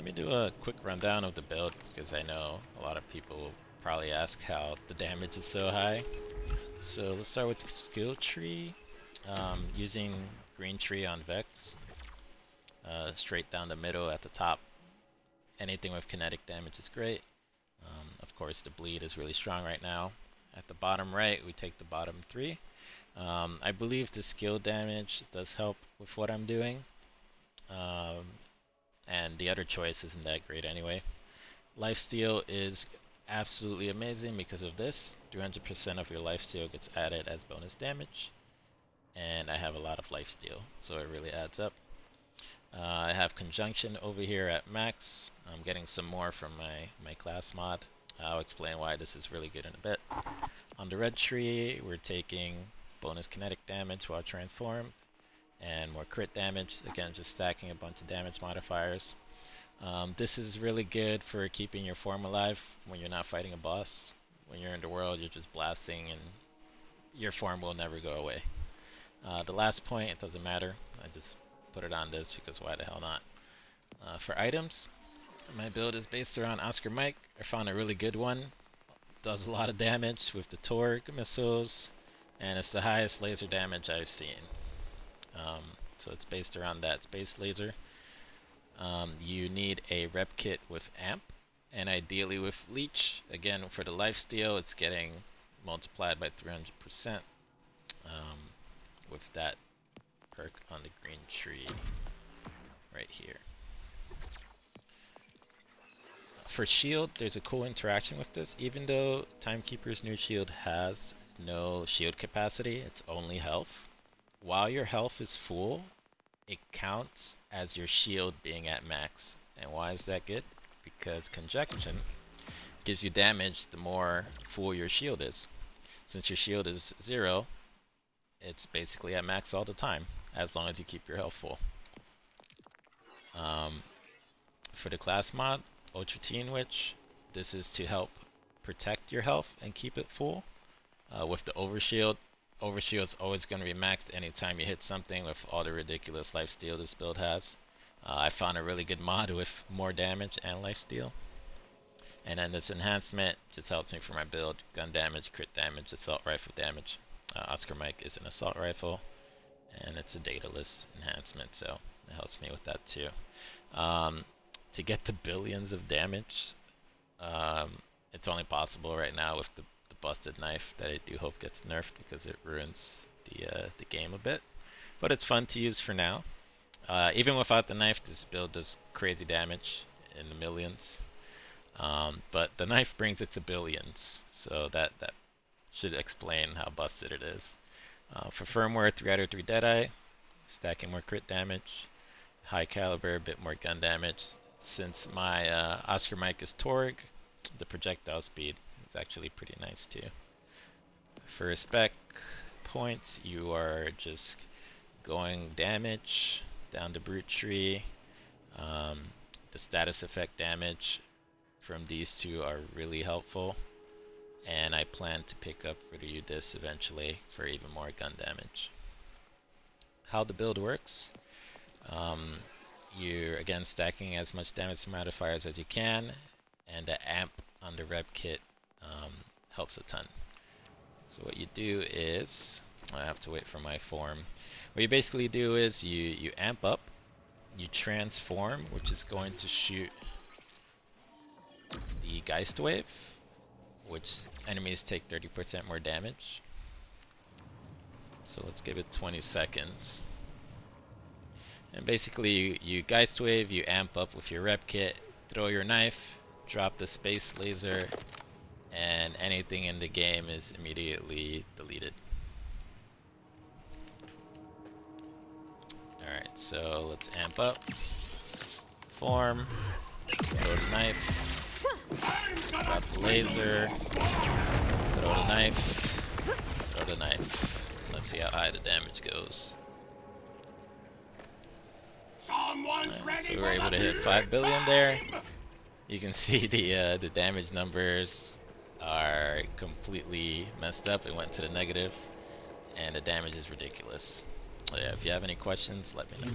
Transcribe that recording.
Let me do a quick rundown of the build because I know a lot of people will probably ask how the damage is so high. So let's start with the skill tree. Using green tree on Vex, straight down the middle at the top. Anything with kinetic damage is great. Of course, the bleed is really strong right now. At the bottom right, we take the bottom three. I believe the skill damage does help with what I'm doing. And the other choice isn't that great anyway. Lifesteal is absolutely amazing because of this. 300% of your lifesteal gets added as bonus damage. And I have a lot of lifesteal, so it really adds up. I have conjunction over here at max. I'm getting some more from my class mod. I'll explain why this is really good in a bit. On the red tree, we're taking bonus kinetic damage while transformed, and more crit damage. Again, just stacking a bunch of damage modifiers. This is really good for keeping your form alive when you're not fighting a boss. When you're in the world, you're just blasting and your form will never go away. The last point, it doesn't matter. I just put it on this because why the hell not? For items, my build is based around Oscar Mike. I found a really good one. Does a lot of damage with the Torg missiles, and it's the highest laser damage I've seen. So it's based around that space laser. You need a rep kit with amp, and ideally with leech. Again, for the lifesteal, it's getting multiplied by 300% with that perk on the green tree right here. For shield, there's a cool interaction with this. Even though Timekeeper's new shield has no shield capacity, it's only health. While your health is full, it counts as your shield being at max. And why is that good? Because conjunction gives you damage the more full your shield is. Since your shield is 0, it's basically at max all the time, as long as you keep your health full. For the class mod, Ultra Teen Witch, this is to help protect your health and keep it full. With the overshield, overshield is always going to be maxed anytime you hit something with all the ridiculous lifesteal this build has. I found a really good mod with more damage and lifesteal. And then this enhancement just helps me for my build. Gun damage, crit damage, assault rifle damage. Oscar Mike is an assault rifle, and it's a dataless enhancement, so it helps me with that too. To get the billions of damage, it's only possible right now with the busted knife that I do hope gets nerfed because it ruins the game a bit. But it's fun to use for now. Even without the knife, this build does crazy damage in the millions. But the knife brings it to billions, so that should explain how busted it is. For firmware, 3 out of 3 Deadeye, stacking more crit damage, high caliber, a bit more gun damage. Since my Oscar Mike is Torg, the projectile speed is actually pretty nice too. For spec points, you are just going damage down the brute tree. The status effect damage from these two are really helpful, and I plan to pick up for you this eventually for even more gun damage. How the build works, you're again stacking as much damage modifiers as you can, and the amp on the rep kit helps a ton. So what you do is, I have to wait for my form. What you basically do is you amp up, you transform, which is going to shoot the Geist Wave, which enemies take 30% more damage. So let's give it 20 seconds. And basically you Geist Wave, you amp up with your rep kit, throw your knife, drop the space laser, and anything in the game is immediately deleted. Alright, so let's amp up. Form, throw the knife, drop the laser, throw the knife, throw the knife. Let's see how high the damage goes. Right, so we were able to hit 5 billion there. You can see the damage numbers are completely messed up. It went to the negative, and the damage is ridiculous. So yeah, if you have any questions, let me know.